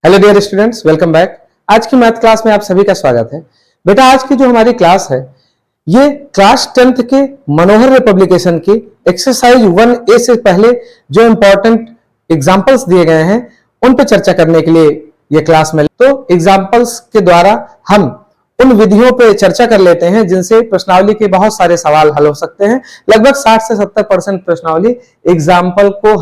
Hello dear students, welcome back. आज की math class में आप सभी का स्वागत है। बेटा, आज की जो हमारी क्लास है ये क्लास 10th के मनोहर रे पब्लिकेशन की एक्सरसाइज 1A से पहले जो इंपॉर्टेंट एग्जांपल्स दिए गए हैं उन पर चर्चा करने के लिए ये क्लास में। तो एग्जांपल्स के द्वारा हम उन विधियों पे चर्चा कर लेते हैं जिनसे प्रश्नावली के बहुत सारे सवाल हल हो सकते हैं। लगभग 60 से 70% प्रश्नावली एग्जाम्पल को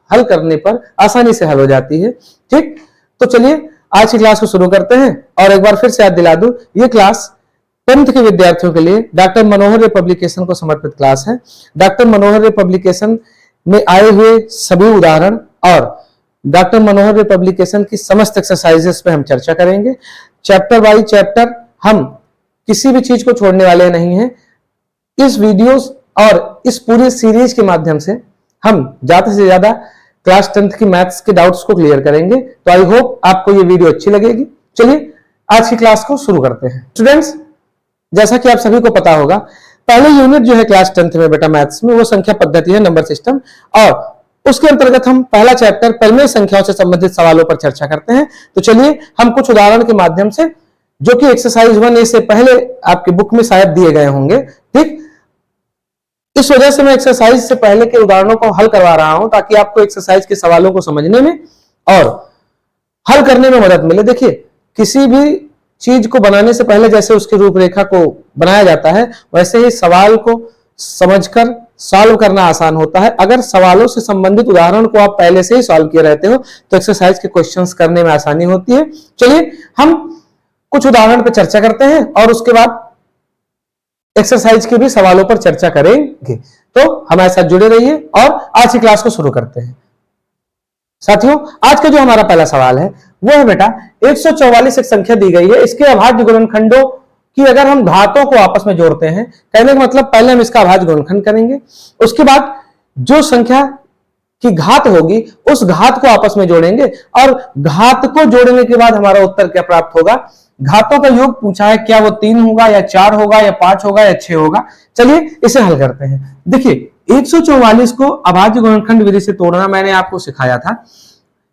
हल करने पर आसानी से हल हो जाती है। ठीक, तो चलिए आज की क्लास को शुरू करते हैं। और एक बार फिर से याद दिला दूं, ये क्लास 10th के विद्यार्थियों के लिए डॉक्टर मनोहर रे पब्लिकेशन को समर्पित क्लास है। डॉक्टर मनोहर रे पब्लिकेशन में आए हुए सभी उदाहरण और डॉक्टर मनोहर रे पब्लिकेशन की समस्त एक्सरसाइजेस पे हम चर्चा करेंगे। चैप्टर बाय चैप्टर हम किसी भी चीज को छोड़ने वाले नहीं हैं। इस वीडियोस और इस पूरी सीरीज के माध्यम से हम ज्यादा से ज्यादा क्लास 10th की मैथ्स के डाउट्स को क्लियर करेंगे। तो आई होप आपको ये वीडियो अच्छी लगेगी। चलिए आज की क्लास को शुरू करते हैं। स्टूडेंट्स, जैसा कि आप सभी को पता होगा, पहले यूनिट जो है क्लास 10th में बेटा मैथ्स में वो संख्या पद्धति है, नंबर सिस्टम, और उसके अंतर्गत हम पहला चैप्टर परिमेय संख्याओं से संबंधित सवालों पर चर्चा करते हैं। तो चलिए हम कुछ उदाहरण के माध्यम से, जो कि एक्सरसाइज 1A से पहले आपके बुक में शायद दिए गए होंगे, ठीक, इस वजह से मैं एक्सरसाइज से पहले के उदाहरणों को हल करवा रहा हूं ताकि आपको एक्सरसाइज के सवालों को समझने में और हल करने में मदद मिले। देखिए, किसी भी चीज को बनाने से पहले जैसे उसकी रूपरेखा को बनाया जाता है, वैसे ही सवाल को समझकर सॉल्व करना आसान होता है। अगर सवालों से संबंधित उदाहरण को आप पहले से ही सॉल्व किए रहते हो तो एक्सरसाइज के क्वेश्चंस करने में आसानी होती है। चलिए हम कुछ उदाहरण पर चर्चा करते हैं और उसके बाद एक्सरसाइज के भी सवालों पर चर्चा करेंगे। तो हमारे साथ जुड़े रहिए और आज की क्लास को शुरू करते हैं। साथियों, आज का जो हमारा पहला सवाल है वो है बेटा 144 एक संख्या दी गई है। इसके अभाज्य गुणनखंडों की अगर हम घातों को आपस में जोड़ते हैं, कहने का मतलब पहले हम इसका अभाज्य गुणनखंड करेंगे, उसके बाद जो संख्या की घात होगी उस घात को आपस में जोड़ेंगे और घात को जोड़ने के बाद हमारा उत्तर क्या प्राप्त होगा। घातों का योग पूछा है, क्या वो 3 होगा या 4 होगा या 5 होगा या 6 होगा। चलिए इसे हल करते हैं। देखिए, 144 को अभाज्य गुणनखंड विधि से तोड़ना मैंने आपको सिखाया था।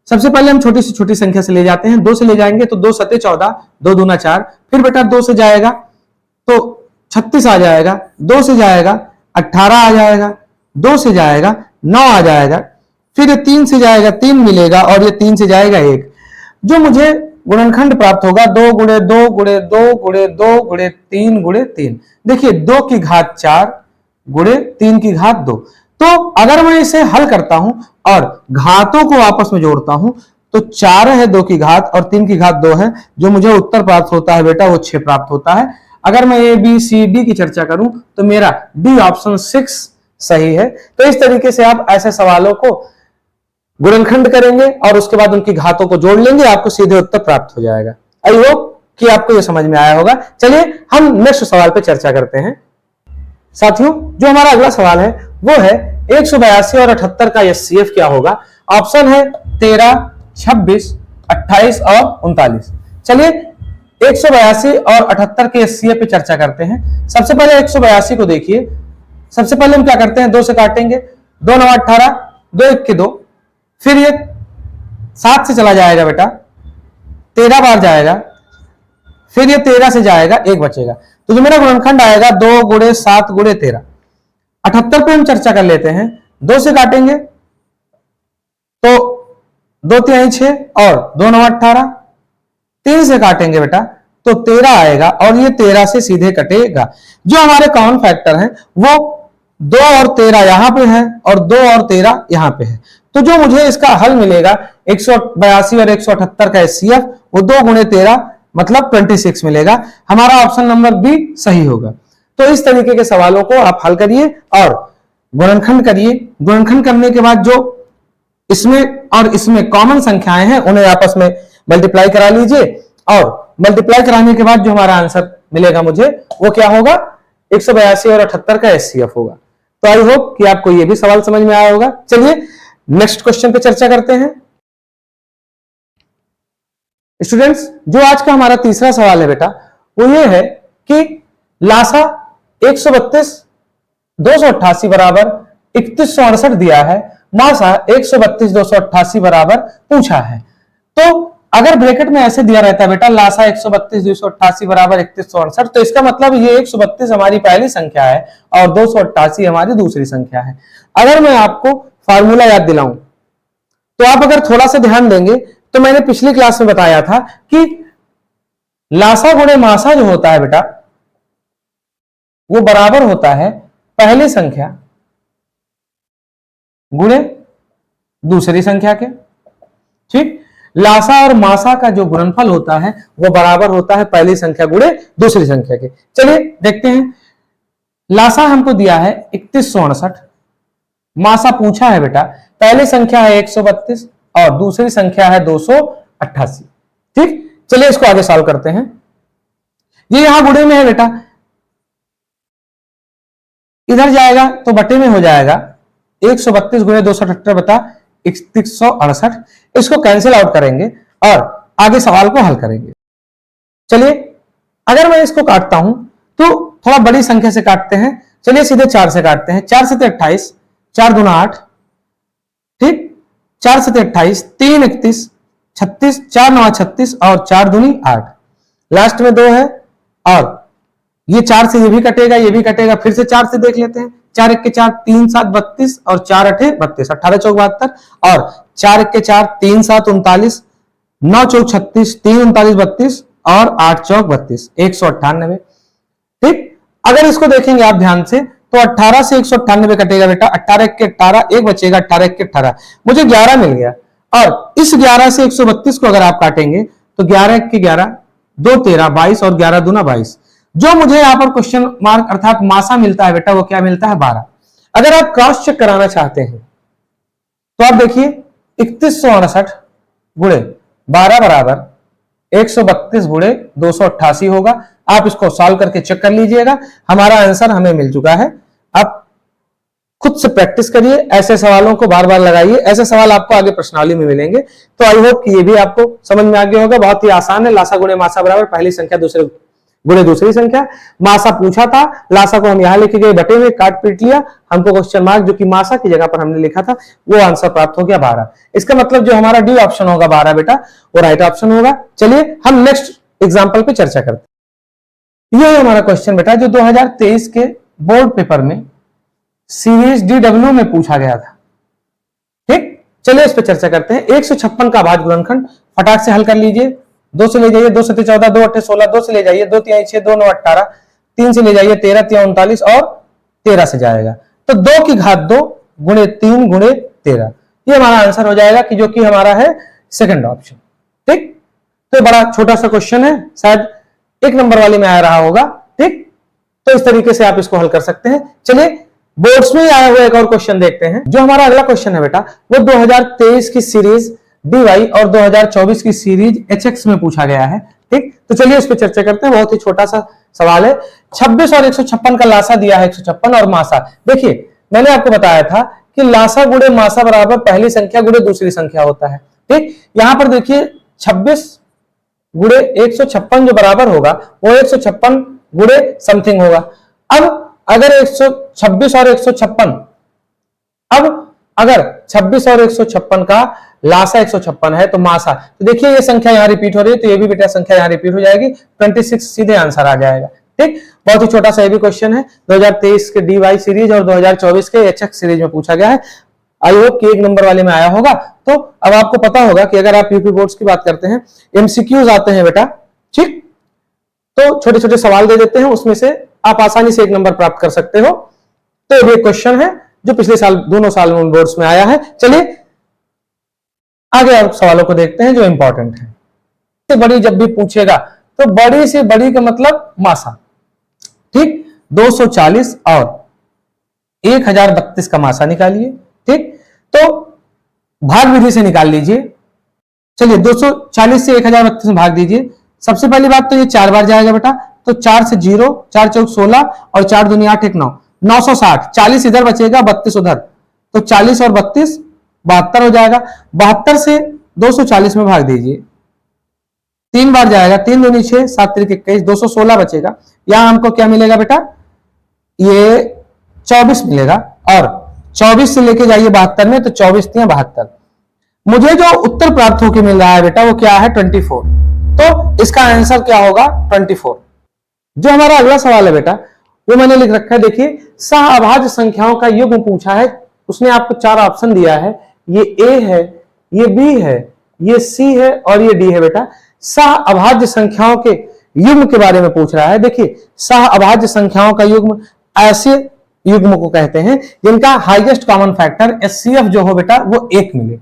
सबसे पहले हम छोटी से छोटी संख्या से ले जाते हैं। 2 से ले जाएंगे तो 2 सते 14, 2 दूना 4, फिर बेटा 2 से जाएगा तो 36 आ जाएगा, 2 से जाएगा 18 आ जाएगा, 2 से जाएगा 9 आ जाएगा, फिर 3 से जाएगा 3 मिलेगा और ये 3 से जाएगा 1। जो मुझे गुणनखंड प्राप्त होगा 2 गुणे 2 गुणे 2 गुणे 2 गुणे 3 गुणे 3। देखिए, 2 की घात 4 गुणे 3 की घात 2। तो अगर मैं इसे हल करता हूं और घातों को आपस में जोड़ता हूं तो 4 है 2 की घात और 3 की घात 2 है। जो मुझे उत्तर प्राप्त होता है बेटा वो 6 प्राप्त होता है। अगर मैं A B C D की चर्चा करूं तो मेरा D ऑप्शन 6 सही है। तो इस तरीके से आप ऐसे सवालों को गुणनखंड करेंगे और उसके बाद उनकी घातों को जोड़ लेंगे, आपको सीधे उत्तर प्राप्त हो जाएगा। आई होप कि आपको यह समझ में आया होगा। चलिए हम नेक्स्ट सवाल पे चर्चा करते हैं। साथियों, जो हमारा अगला सवाल है वो है 182 और 78 का एचसीएफ क्या होगा। ऑप्शन है 13, 26, 28 और 39। चलिए 182 और 78 के एचसीएफ पे चर्चा करते हैं। सबसे पहले 182 को देखिए। सबसे पहले हम क्या करते हैं, 2 से काटेंगे, 2 9 18, 2 1 के 2, फिर ये 7 से चला जाएगा बेटा, 13 बार जाएगा, फिर ये 13 से जाएगा, 1 बचेगा। तो जो मेरा गुणनखंड आएगा 2 गुणे 7 गुणे 13। 78 पे हम चर्चा कर लेते हैं। 2 से काटेंगे तो 2 3 6 और 2 9 18। 3 से काटेंगे बेटा तो 13 आएगा और ये 13 से सीधे कटेगा। जो हमारे कॉमन फैक्टर हैं वो 2 और 13 यहां पे है और 2 और 13 यहां पे है। तो जो मुझे इसका हल मिलेगा 182 और 178 का एचसीएफ वो 2 गुणे 13 मतलब 26 मिलेगा। हमारा ऑप्शन नंबर बी सही होगा। तो इस तरीके के सवालों को आप हल करिए और गुणनखंड करिए। गुणनखंड करने के बाद जो इसमें और इसमें कॉमन संख्याएं हैं उन्हें आपस में मल्टीप्लाई करा लीजिए और मल्टीप्लाई कराने के बाद जो हमारा आंसर मिलेगा मुझे वो क्या होगा, 182 और 78 का एचसीएफ होगा। तो आई होप कि आपको ये भी सवाल समझ में आया होगा। चलिए नेक्स्ट क्वेश्चन पे चर्चा करते हैं। स्टूडेंट्स, जो आज का हमारा तीसरा सवाल है बेटा वो ये है कि लासा 132 288 बराबर 3168 दिया है, मासा 132 288 बराबर पूछा है। तो अगर ब्रैकेट में ऐसे दिया रहता है बेटा लासा 132 288 बराबर 3168, तो इसका मतलब ये 132 हमारी पहली संख्या है और 288 हमारी दूसरी संख्या है। अगर मैं आपको फार्मूला याद दिलाऊं तो आप अगर थोड़ा सा ध्यान देंगे तो मैंने पिछली क्लास में बताया था कि लासा गुणे मासा जो होता है बेटा वो बराबर होता है पहली संख्या गुणे दूसरी संख्या के। ठीक, लासा और मासा का जो गुणनफल होता है वो बराबर होता है पहली संख्या गुणे दूसरी संख्या के। चलिए देखते हैं, लासा हमको दिया है 3168, मासा पूछा है बेटा, पहली संख्या है 132 और दूसरी संख्या है 288। ठीक, चलिए इसको आगे सॉल्व करते हैं। ये यहां गुणे में है बेटा, इधर जाएगा तो बटे में हो जाएगा 132 गुणे 278 बता 3168। इसको कैंसिल आउट करेंगे और आगे सवाल को हल करेंगे। चलिए अगर मैं इसको काटता हूं तो थोड़ा बड़ी संख्या से काटते हैं। चलिए सीधे 4 से काटते हैं। 4 से 28, 4 दूना 8, ठीक, 4 से 28, 3 31, 36, 4 9 36 और 4 दूनी 8, लास्ट में 2 है और ये 4 से ये भी कटेगा, ये भी कटेगा। फिर से 4 से देख लेते हैं, 4 1 के 4 3 7 32 और 4 8 32, 18 चौक 72 और 4 1 के 4 3 7 39, 9 चौक 36, 3 39 32 और 8 चौक 32, 198। ठीक, अगर इसको देखेंगे आप ध्यान से तो 18 से 198 कटेगा बेटा, 18 1 के 18, एक बचेगा, 18 1 के 18, मुझे 11 मिल गया। और इस 11 से 132 को अगर आप काटेंगे तो 11 1 के 11, 2 13, 22 और 11 दूना 22। जो मुझे यहाँ पर क्वेश्चन मार्क अर्थात मासा मिलता है बेटा वो क्या मिलता है 12। अगर आप क्रॉस चेक कराना चाहते हैं तो आप देखिए 3168 गुणे 12 बराबर 132 गुणे 288 होगा। आप इसको सॉल्व करके चेक कर लीजिएगा, हमारा आंसर हमें मिल चुका है। आप खुद से प्रैक्टिस करिए, ऐसे सवालों को बार बार लगाइए, ऐसे सवाल आपको आगे प्रश्नावली में मिलेंगे। तो आई होप कि ये भी आपको समझ में आ गया होगा। बहुत ही आसान है, लासा गुणे मासा बराबर पहली संख्या दूसरे गुणे दूसरी संख्या। मासा पूछा था, लासा को हम यहां लेके गए, बटे में काट पीट लिया, हमको क्वेश्चन मार्क जो कि मासा की जगह पर हमने लिखा था वो आंसर प्राप्त हो गया 12। इसका मतलब जो हमारा डी ऑप्शन होगा 12 बेटा वो राइट ऑप्शन होगा। चलिए हम नेक्स्ट एग्जांपल पे चर्चा करते हैं। ये हमारा क्वेश्चन बेटा जो 2023 के बोर्ड पेपर में सीरीज DW में पूछा गया था। ठीक, चलिए इस पर चर्चा करते हैं। 156 का भाज्य गुणनखंड फटाक से हल कर लीजिए। 2 से ले जाइए, 2 7 14, 2 8 16, 2 से ले जाइए 2 3 6, 2 9 18, 3 से ले जाइए 13 3 39 और 13 से जाएगा तो 2 की घात 2 गुणे 3 गुणे 13, ये हमारा आंसर हो जाएगा कि जो कि हमारा है सेकंड ऑप्शन। ठीक, तो बड़ा छोटा सा क्वेश्चन है, शायद 1 नंबर वाले में आ रहा होगा। ठीक, तो इस तरीके से आप इसको हल कर सकते हैं। चलिए बोर्ड्स में आया हुआ एक और क्वेश्चन देखते हैं। जो हमारा अगला क्वेश्चन है बेटा वो 2023 की सीरीज DY और 2024 की सीरीज HX में पूछा गया है। ठीक, तो चलिए इस पर चर्चा करते हैं। बहुत ही छोटा सा सवाल है। 26 और 156 का लासा दिया है 156 और मासा। देखिए मैंने आपको बताया था कि लासा गुणे मासा बराबर पहली संख्या गुणे दूसरी संख्या होता है। ठीक, यहां पर देखिए 26 गुणे 156 जो बराबर होगा वो 156 गुणे समथिंग होगा। अब अगर 126 और 156, अब अगर 26 और 156 का लासा 156 है तो मासा, तो देखिए ये संख्या यहां रिपीट हो रही है तो ये भी बेटा संख्या यहां रिपीट हो जाएगी, 26 सीधे आंसर आ जाएगा। ठीक, बहुत ही छोटा सा ये भी क्वेश्चन है। 2023 के DY सीरीज और 2024 के HX सीरीज में पूछा गया है। आई होप कि 1 नंबर वाले में आया होगा। तो अब आपको पता होगा कि अगर आप यूपी बोर्ड्स की बात करते हैं, MCQs आते हैं बेटा, ठीक, तो छोटे छोटे सवाल दे देते हैं, उसमें से आप आसानी से 1 नंबर प्राप्त कर सकते हो। तो ये क्वेश्चन है जो पिछले साल दोनों साल में बोर्ड्स में आया है। चलिए आगे आप सवालों को देखते हैं जो इंपॉर्टेंट है। से बड़ी जब भी पूछेगा तो बड़ी से बड़ी का मतलब मासा। ठीक, 240 और 1032 का मासा निकालिए। ठीक, तो भाग विधि से निकाल लीजिए। चलिए 240 से 1032 में भाग दीजिए। सबसे पहली बात तो ये 4 बार जाएगा बेटा, तो 4 से 0, 4 चौक 16 और 4 दूनी 8 1 9, 960, 40 इधर बचेगा 32 उधर, तो 40 और 32 72 हो जाएगा। 72 से 240 में भाग दीजिए, 3 बार जाएगा, 3 दूनी 6, 7 3 21, 216 बचेगा। यहां हमको क्या मिलेगा बेटा, ये 24 मिलेगा और 24 से लेके जाइए 72 में, तो 24 3 72, मुझे जो उत्तर प्राप्त होकर मिल रहा है बेटा वो क्या है 24। तो इसका आंसर क्या होगा 24। जो हमारा अगला सवाल है बेटा वो मैंने लिख रखा है, देखिए सह अभाज्य संख्याओं का युग्म पूछा है। उसने आपको 4 ऑप्शन दिया है, ये ए है, ये बी है, ये सी है और ये डी है बेटा। सह अभाज्य संख्याओं के युग्म के बारे में पूछ रहा है। देखिए सह अभाज्य संख्याओं का युग्म ऐसे युग्म को कहते हैं जिनका हाईएस्ट कॉमन फैक्टर एचसीएफ जो हो बेटा वो 1 मिले।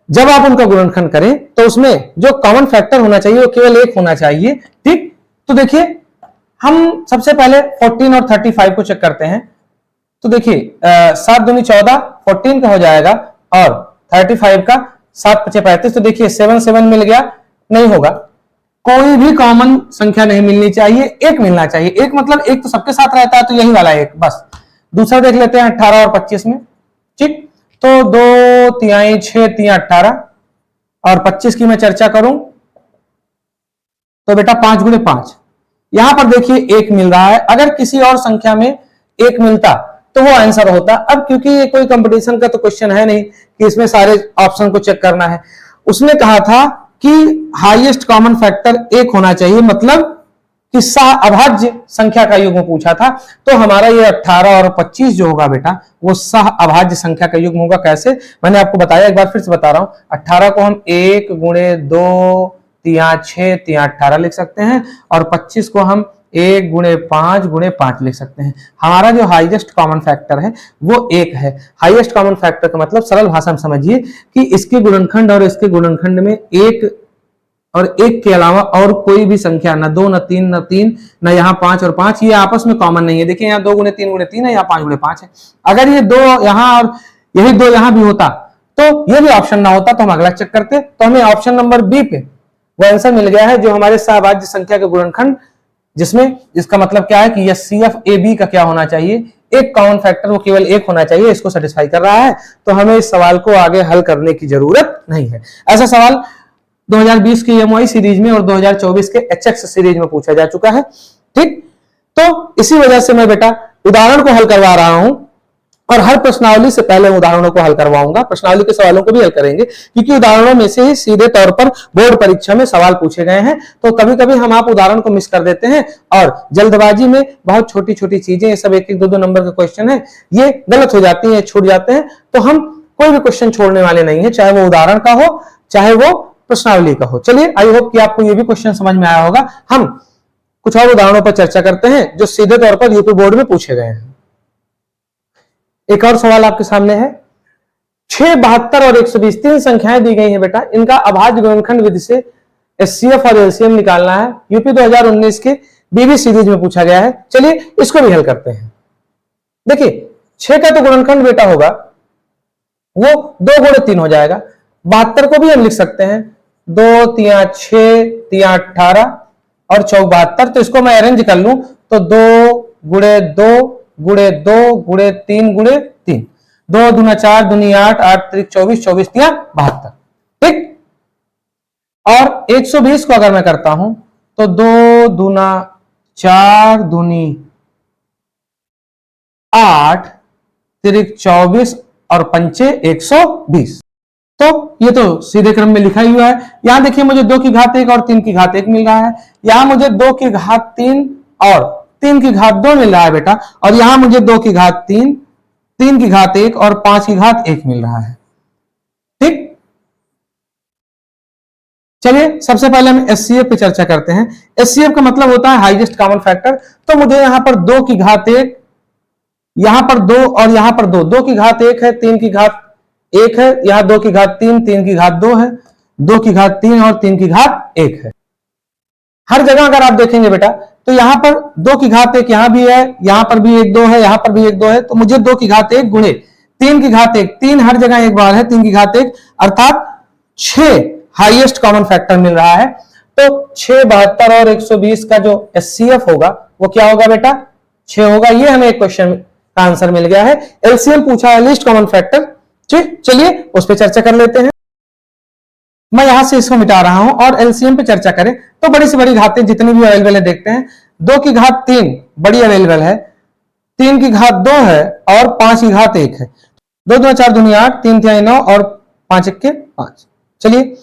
जब आप उनका गुणनखंड करें तो उसमें जो कॉमन फैक्टर होना चाहिए वो केवल 1 होना चाहिए। ठीक, तो देखिए हम सबसे पहले 14 और 35 को चेक करते हैं। तो देखिए 7 दूनी 14, 14 का हो जाएगा और 35 का 7 पचे 35। तो देखिए 7 7 मिल गया, नहीं होगा। कोई भी कॉमन संख्या नहीं मिलनी चाहिए, 1 मिलना चाहिए। 1 मतलब 1 तो सबके साथ रहता है, तो यही वाला 1 बस। दूसरा देख लेते हैं 18 और 25 में। ठीक, तो 2 तिहाई 6 तिया 18 और 25 की मैं चर्चा करूं तो बेटा 5 गुणे 5। यहां पर देखिए 1 मिल रहा है, अगर किसी और संख्या में 1 मिलता तो वो आंसर होता। अब क्योंकि ये कोई कंपटीशन का तो क्वेश्चन है नहीं कि इसमें सारे ऑप्शन को चेक करना है, उसने कहा था कि हाईएस्ट कॉमन फैक्टर 1 होना चाहिए, मतलब कि सह अभाज्य संख्या का युग्म पूछा था। तो हमारा ये 18 और 25 जो होगा बेटा वो सह अभाज्य संख्या का युग्म होगा। कैसे, मैंने आपको बताया, एक बार फिर से बता रहा हूं। 18 को हम 1 गुणे 2 तिया 6 तिया 18 लिख सकते हैं और 25 को हम 1 गुणे 5 गुणे 5 लिख सकते हैं। हमारा जो हाईएस्ट कॉमन फैक्टर है वो 1 है। हाईएस्ट कॉमन फैक्टर का मतलब सरल भाषा में समझिए कि इसके गुणनखंड और इसके गुणनखंड में 1 और 1 के अलावा और कोई भी संख्या, ना 2 ना 3 ना 3 ना यहाँ 5 और 5, ये आपस में कॉमन नहीं है। देखिए यहाँ 2 गुणे 3 है, यहाँ 5 गुणे 5 है। अगर ये 2 यहाँ और यही 2 यहाँ भी होता तो ये भी ऑप्शन ना होता, तो हम अगला चेक करते। तो हमें ऑप्शन नंबर बी पे वो आंसर मिल गया है, जो हमारे सहअभाज्य संख्या के गुणनखंड, जिसमें इसका मतलब क्या है कि एचसीएफ ए बी का क्या होना चाहिए, एक कॉमन फैक्टर वो केवल 1 होना चाहिए, इसको सेटिस्फाई कर रहा है। तो हमें इस सवाल को आगे हल करने की जरूरत नहीं है। ऐसा सवाल 2020 के एमओआई सीरीज में और 2024 के एचएक्स सीरीज में पूछा जा चुका है। ठीक, तो इसी वजह से मैं बेटा उदाहरण को हल करवा रहा हूं और हर प्रश्नावली से पहले उदाहरणों को हल करवाऊंगा। प्रश्नावली के सवालों को भी हल करेंगे क्योंकि उदाहरणों में से ही सीधे तौर पर बोर्ड परीक्षा में सवाल पूछे गए हैं। तो कभी कभी हम आप उदाहरण को मिस कर देते हैं और जल्दबाजी में बहुत छोटी छोटी चीजें, ये सब 1-1 2-2 नंबर के क्वेश्चन है, ये गलत हो जाती है, छूट जाते हैं। तो हम कोई भी क्वेश्चन छोड़ने वाले नहीं है, चाहे वो उदाहरण का हो चाहे वो प्रश्नावली का हो। चलिए, आई होप कि आपको ये भी क्वेश्चन समझ में आया होगा। हम कुछ और उदाहरणों पर चर्चा करते हैं जो सीधे तौर पर यूपी बोर्ड में पूछे गए हैं। एक और सवाल आपके सामने है, 6, 72 और 120 3 संख्याएं दी गई हैं बेटा, इनका अभाज्य गुणनखंड विधि से एचसीएफ और एलसीएम निकालना है। यूपी 2019 के बीबी सीरीज में पूछा गया है। चलिए इसको भी हल करते हैं। देखिए 6 का तो गुणनखंड बेटा होगा वो 2 गुणे 3 हो जाएगा। 72 को भी हम लिख सकते हैं 2 तिया 6 तिया 18 और 4 72। तो इसको मैं अरेंज कर लूं तो 2 गुणे 2 गुणे 2 गुणे 3 गुणे 3, 2 दूना 4 दूनी 8 8 त्रिक 24 24 तिया 72। ठीक, और 120 को अगर मैं करता हूं तो 2 दूना 4 दूनी 8 त्रिक 24 और पंचे 120। तो ये तो सीधे क्रम में लिखा ही हुआ है। यहां देखिए मुझे 2 की घात 1 और 3 की घात 1 मिल रहा है। यहां मुझे 2 की घात 3 और 3 की घात 2 मिल रहा है बेटा, और यहां मुझे 2 की घात 3, 3 की घात 1 और 5 की घात 1 मिल रहा है। ठीक, चलिए सबसे पहले हम एचसीएफ पे चर्चा करते हैं। एचसीएफ का मतलब होता है हाईएस्ट कॉमन फैक्टर। तो मुझे यहां पर 2 की घात 1, यहां पर 2 और यहां पर 2, 2 की घात 1 है, 3 की घात 1 है, यहां 2 की घात 3, 3 की घात 2 है, 2 की घात 3 और 3 की घात 1 है। हर जगह अगर आप देखेंगे बेटा तो यहां पर 2 की घात 1 यहां भी है, यहां पर भी 1 2 है, यहां पर भी 1 2 है। तो मुझे 2 की घात 1 गुणे 3 की घात 1, 3 हर जगह एक बार है, 3 की घात 1 अर्थात 6 हाईएस्ट कॉमन फैक्टर मिल रहा है। तो 6, 72 और 120 का जो एचसीएफ होगा वो क्या होगा बेटा 6 होगा। ये हमें एक क्वेश्चन का आंसर मिल गया है। एलसीएम पूछा है, लीस्ट कॉमन फैक्टर। ठीक, चलिए उस पर चर्चा कर लेते हैं। मैं यहां से इसको मिटा रहा हूं और एलसीएम पे चर्चा करें तो बड़ी से बड़ी घातें जितनी भी अवेलेबल है देखते हैं। 2 की घात 3 बड़ी अवेलेबल है, 3 की घात 2 है और 5 की घात 1 है। 2 2 4 दूनी 8, 3 3 9 और 5 1 5। चलिए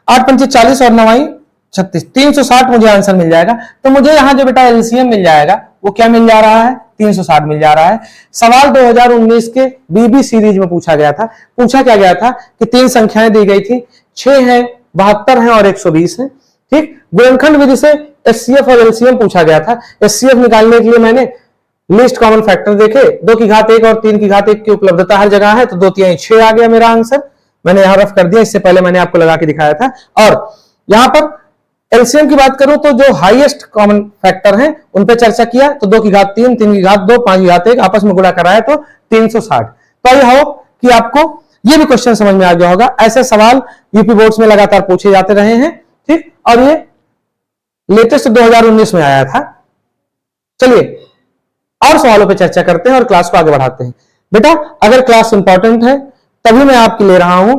8 पंचे 40 और 9 36, 360 मुझे आंसर मिल जाएगा। तो मुझे यहाँ जो बेटा एलसीएम मिल जाएगा वो क्या मिल जा रहा है, 360 मिल जा रहा है। सवाल 2019 के बीबी सीरीज में पूछा गया था। पूछा क्या गया था कि 3 संख्याएं दी गई थी, 6 है, 72 है और 120 है। ठीक, गुणनखंड विधि से एचसीएफ और एलसीएम पूछा गया था। एचसीएफ निकालने के लिए मैंने लीस्ट कॉमन फैक्टर देखे, 2 की घात 1 और 3 की घात 1 की उपलब्धता हर जगह है, तो 2 3 6 आ गया मेरा आंसर। मैंने यहां रफ कर दिया, इससे पहले मैंने आपको लगा के दिखाया था। और यहां पर एलसीएम की बात करूं तो जो हाईएस्ट कॉमन फैक्टर हैं उन पे चर्चा किया, तो 2 की घात 3, 3 की घात 2, 5 की घात 1 आपस में गुणा कराया तो 360। तो आई होप कि आपको ये भी क्वेश्चन समझ में आ गया होगा। ऐसे सवाल यूपी बोर्ड्स में लगातार पूछे जाते रहे हैं। ठीक, और ये लेटेस्ट 2019 में आया था। चलिए और सवालों पे चर्चा करते हैं और क्लास को आगे बढ़ाते हैं। बेटा अगर क्लास इंपॉर्टेंट है तभी मैं आपकी ले रहा हूं,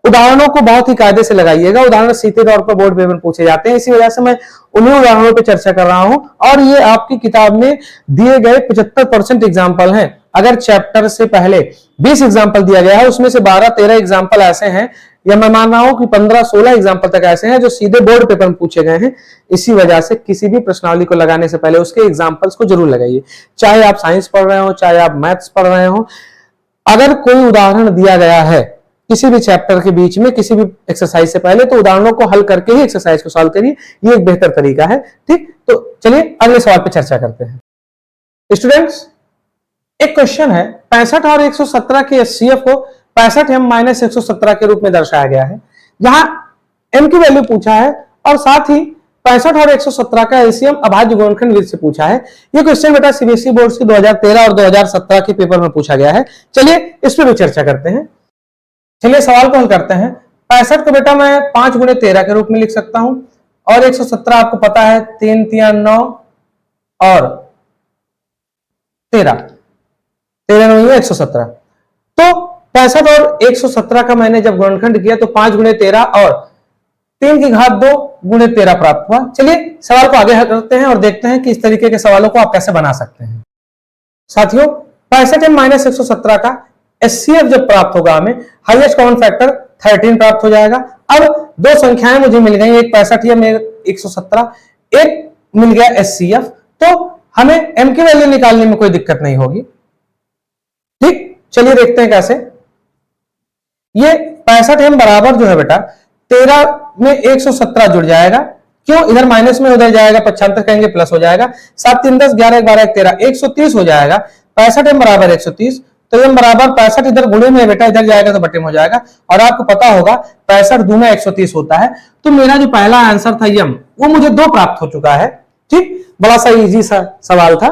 उदाहरणों को बहुत ही कायदे से लगाइएगा। उदाहरण सीधे तौर पर बोर्ड पेपर में पूछे जाते हैं, इसी वजह से मैं उन्हीं उदाहरणों पे चर्चा कर रहा हूं। और ये आपकी किताब में दिए गए 75% एग्जाम्पल हैं। अगर चैप्टर से पहले 20 एग्जाम्पल दिया गया है, उसमें से 12-13 एग्जाम्पल ऐसे हैं, या मैं मान रहा हूं कि 15-16 एग्जाम्पल तक ऐसे हैं जो सीधे बोर्ड पेपर में पूछे गए हैं। इसी वजह से किसी भी प्रश्नावली को लगाने से पहले उसके एग्जाम्पल्स को जरूर लगाइए, चाहे आप साइंस पढ़ रहे हो, चाहे आप मैथ्स पढ़ रहे हो। अगर कोई उदाहरण दिया गया है किसी भी चैप्टर के बीच में, किसी भी एक्सरसाइज से पहले, तो उदाहरणों को हल करके ही एक्सरसाइज को सॉल्व करिए, ये एक बेहतर तरीका है। ठीक, तो चलिए अगले सवाल पे चर्चा करते हैं। स्टूडेंट्स, एक क्वेश्चन है, 65 और 117 के एचसीएफ को 65m - 117 के रूप में दर्शाया गया है, जहां m की वैल्यू पूछा है और साथ ही 65 और 117 का एलसीएम अभाज्य गुणनखंड विधि से पूछा है। ये क्वेश्चन बेटा सीबीएसई बोर्ड के 2013 और 2017 के पेपर में पूछा गया है। चलिए इस पर भी चर्चा करते हैं। चलिए सवाल को हल करते हैं। 65 को बेटा मैं 5 × 13 के रूप में लिख सकता हूं, और 117 आपको पता है 3 3 9 और 13 13 9 117। तो 65 और 117 का मैंने जब गुणनखंड किया तो 5 × 13 और 3 की घात 2 × 13 प्राप्त हुआ। चलिए सवाल को आगे हल करते हैं और देखते हैं कि इस तरीके के सवालों को आप कैसे बना सकते हैं। साथियों 65m - 117 का एचसीएफ जब प्राप्त होगा, हमें हाईएस्ट कॉमन फैक्टर 13 प्राप्त हो जाएगा। अब दो संख्याएं मुझे मिल गई, एक 65 या 117, एक मिल गया एचसीएफ, तो हमें एम की वैल्यू निकालने में कोई दिक्कत नहीं होगी। ठीक, चलिए देखते हैं कैसे। ये 65m बराबर जो है बेटा 13 में 117 जुड़ जाएगा, क्यों, इधर माइनस में उधर जाएगा, पक्षांतर कहेंगे प्लस हो जाएगा, 7 3 10 11 1 12 1 13 130 हो जाएगा। 65m बराबर 130, तो m बराबर 65 इधर गुणे में बेटा इधर जाएगा तो बटे में हो जाएगा। और आपको पता होगा 65 दूना 130 होता है। तो मेरा जो पहला आंसर था यम, वो मुझे 2 प्राप्त हो चुका है। ठीक, बड़ा सा इजी सा सवाल था।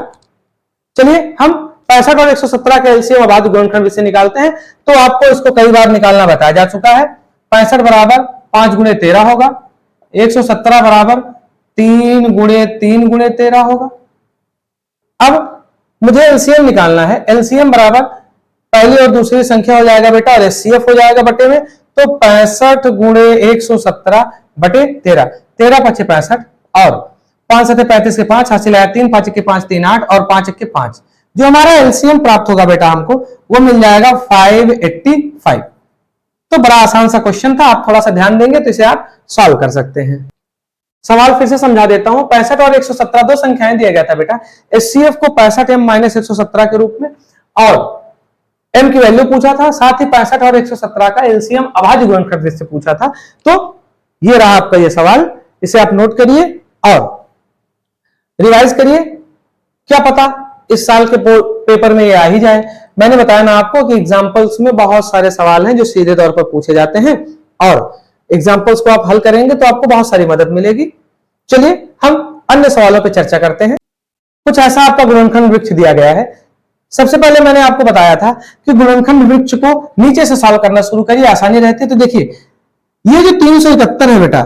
चलिए हम 65 और 117 का एलसीएम अभाज्य गुणनखंड विधि से निकालते हैं। तो आपको इसको कई बार निकालना बताया जा चुका है। 65 बराबर 5 × 13 होगा, 117 बराबर 3 × 3 × 13 होगा। अब मुझे एलसीएम निकालना है। एलसीएम बराबर पहली और दूसरी संख्या हो जाएगा बेटा, और एचसीएफ हो जाएगा बटे में। तो 65 × 117 बटे 13, 13 × 5 = 65 और 5 7 35 के 5 हासिल आया 3, 5 1 5 3 8 और 5 1 5। जो हमारा एलसीएम प्राप्त होगा बेटा हमको वो मिल जाएगा 585। तो बड़ा आसान सा क्वेश्चन था, आप थोड़ा सा ध्यान देंगे तो इसे आप सॉल्व कर सकते हैं। सवाल फिर से समझा देता हूं। 65 और 117 दो संख्याएं दिया गया था बेटा, एचसीएफ को 65m - 117 के रूप में, और m की वैल्यू पूछा था, साथ ही 65 और 117 का एलसीएम अभाज्य गुणनखंड विधि से पूछा था। तो ये रहा आपका ये सवाल, इसे आप नोट करिए और रिवाइज करिए, क्या पता इस साल के पेपर में ये आ ही जाए। मैंने बताया ना आपको कि एग्जाम्पल्स में बहुत सारे सवाल हैं जो सीधे तौर पर पूछे जाते हैं, और एग्जाम्पल्स को आप हल करेंगे तो आपको बहुत सारी मदद मिलेगी। चलिए हम अन्य सवालों पर चर्चा करते हैं। कुछ ऐसा आपका गुणनखंड वृक्ष दिया गया है। सबसे पहले मैंने आपको बताया था कि गुणनखंड वृक्ष को नीचे से सॉल्व करना शुरू करिए, आसानी रहती है। तो देखिए ये जो 371 है बेटा,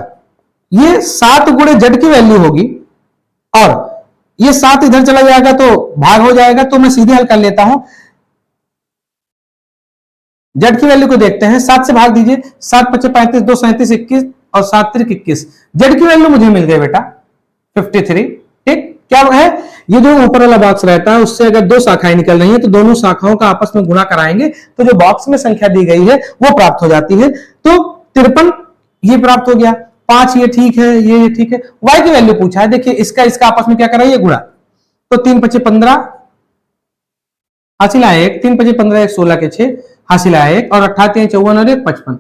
ये 7 × z की वैल्यू होगी, और ये 7 इधर चला जाएगा तो भाग हो जाएगा। तो मैं सीधे हल कर लेता हूं। z की वैल्यू को देखते हैं, 7 से भाग दीजिए, 7 × 5 = 35, 2 37 21 और 7 3 21। z की वैल्यू मुझे मिल गई बेटा 53। ठीक, क्या है, ये जो ऊपर वाला बॉक्स रहता है उससे अगर दो शाखाएं निकल रही हैं तो दोनों शाखाओं का आपस में गुणा कराएंगे तो जो बॉक्स में संख्या दी गई है वो प्राप्त हो जाती है। तो 53 ये प्राप्त हो गया, 5 ये ठीक है, ये ठीक है। y की वैल्यू पूछा है, देखिए इसका इसका आपस में क्या कराइए, गुणा। तो 3 5 15 हासिल आया 1, 3 5 15 1 16 के 6 हासिल आया 1 और 18 3 54 और 1 55।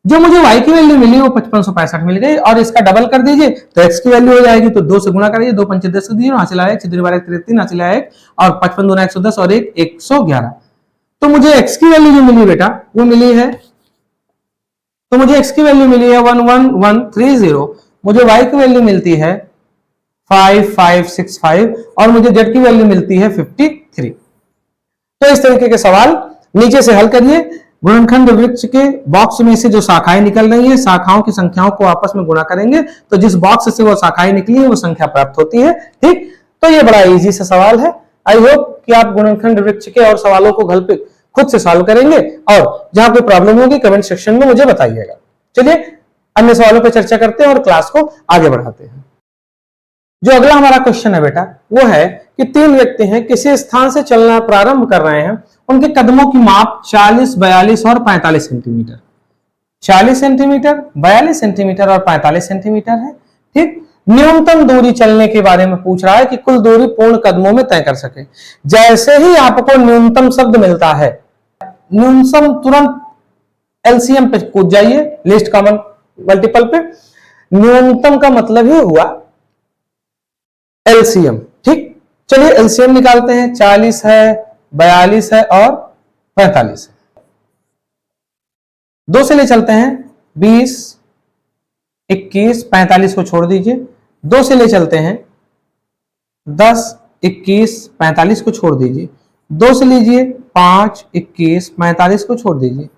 जो मुझे y की वैल्यू मिली वो 5565 मिल गई और इसका डबल कर दीजिए तो x की वैल्यू हो जाएगी, तो 2 से गुणा करिए, 2 5 10 दीजिए, हासिल आया 6 12 13 हासिल आया 1 और 55 दूना 110 और 1 111। तो मुझे x की वैल्यू जो मिली बेटा वो मिली है, तो मुझे x की वैल्यू मिली है 11130, मुझे y की वैल्यू मिलती है 5565 और मुझे z की वैल्यू मिलती है 53। तो इस तरीके के सवाल नीचे से हल करिए। गुणनखंड वृक्ष के बॉक्स में से जो शाखाएं निकल रही हैं, शाखाओं की संख्याओं को आपस में गुणा करेंगे तो जिस बॉक्स से वो शाखाएं निकली है वो संख्या प्राप्त होती है। ठीक, तो ये बड़ा इजी सा सवाल है। आई होप कि आप गुणनखंड वृक्ष के और सवालों को घर पे खुद से सॉल्व करेंगे और जहां कोई प्रॉब्लम होगी कमेंट सेक्शन में मुझे बताइएगा। चलिए अन्य सवालों पर चर्चा करते हैं और क्लास को आगे बढ़ाते हैं। जो अगला हमारा क्वेश्चन है बेटा वो है कि 3 व्यक्ति हैं, किसी स्थान से चलना प्रारंभ कर रहे हैं, उनके कदमों की माप 40, 42 और 45 सेंटीमीटर, 40 सेंटीमीटर, 42 सेंटीमीटर और 45 सेंटीमीटर है। ठीक, न्यूनतम दूरी चलने के बारे में पूछ रहा है कि कुल दूरी पूर्ण कदमों में तय कर सके। जैसे ही आपको न्यूनतम शब्द मिलता है, न्यूनतम तुरंत एलसीएम पे कूद जाइए, लीस्ट कॉमन मल्टीपल पे। न्यूनतम का मतलब ही हुआ एलसीएम। ठीक, चलिए एलसीएम निकालते हैं। 40 है, 42 है और 45 है। 2 से ले चलते हैं, 20, 21, 45 को छोड़ दीजिए। 2 से ले चलते हैं, 10, 21, 45 को छोड़ दीजिए। 2 से लीजिए 5, 21, 45 को छोड़ दीजिए।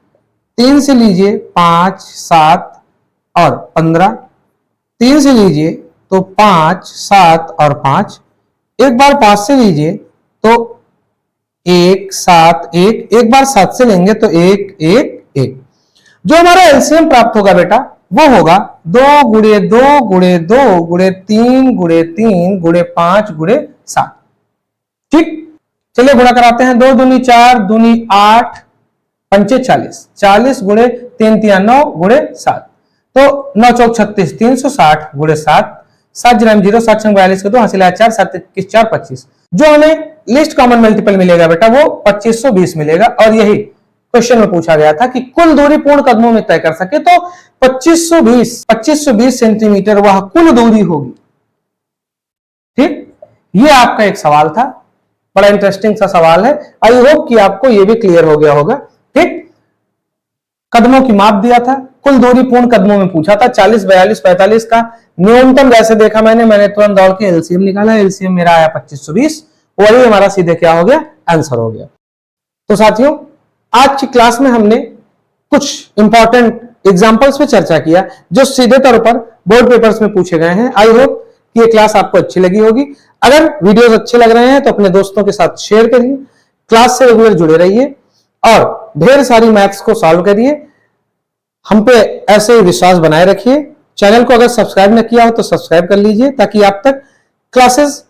3 से लीजिए 5, 7 और 15। 3 से लीजिए तो 5, 7 और 5। एक बार 5 से लीजिए तो 1, 7, 1। एक बार 7 से लेंगे तो 1, 1, 1। जो हमारा एलसीएम प्राप्त होगा बेटा वो होगा 2 गुणे 2 गुणे 2 गुणे 3 गुणे 3 गुणे 5 गुणे 7। ठीक, चलिए गुणा कराते हैं। 2 दूनी 4, दूनी 8, पंचे 40, 40 गुणे 3 3 9 गुणे 7। तो 9 चौक 36, 360 गुणे 7, 7 0 0 7 42 को 2 हासिल आया 4, 7 21 4 25। जो हमें लिस्ट कॉमन मल्टीपल मिलेगा बेटा वो 2520 मिलेगा और यही क्वेश्चन में पूछा गया था कि कुल दूरी पूर्ण कदमों में तय कर सके, तो 2520 सेंटीमीटर वह कुल दूरी होगी। ठीक, ये आपका एक सवाल था, बड़ा इंटरेस्टिंग सा सवाल है। आई होप कि आपको ये भी क्लियर हो गया होगा। ठीक, कदमों की माप दिया था, कुल दूरी पूर्ण कदमों में पूछा था, 40, 42, 45 का न्यूनतम जैसे देखा मैंने तुरंत दौड़ के एलसीएम निकाला। एलसीएम मेरा आया 2520, वही हमारा सीधे क्या हो गया, आंसर हो गया। तो साथियों आज की क्लास में हमने कुछ इंपॉर्टेंट एग्जांपल्स पे चर्चा किया जो सीधे तौर पर बोर्ड पेपर्स में पूछे गए हैं। आई होप कि ये क्लास आपको अच्छी लगी होगी। अगर वीडियोस अच्छे लग रहे हैं तो अपने दोस्तों के साथ शेयर करिए, क्लास से रेगुलर जुड़े रहिए और ढेर सारी मैथ्स को सॉल्व करिए। हम पे ऐसे ही विश्वास बनाए रखिए। चैनल को अगर सब्सक्राइब न किया हो तो सब्सक्राइब कर लीजिए ताकि आप तक क्लासेस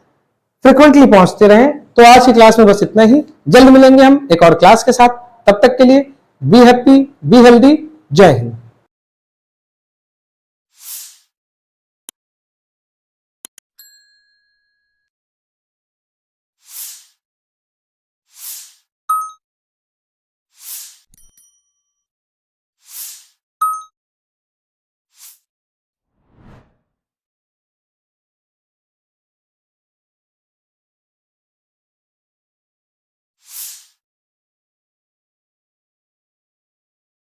फ्रिक्वेंटली पहुंचते रहें। तो आज की क्लास में बस इतना ही। जल्द मिलेंगे हम एक और क्लास के साथ। तब तक के लिए बी हैप्पी, बी हेल्दी। जय हिंद।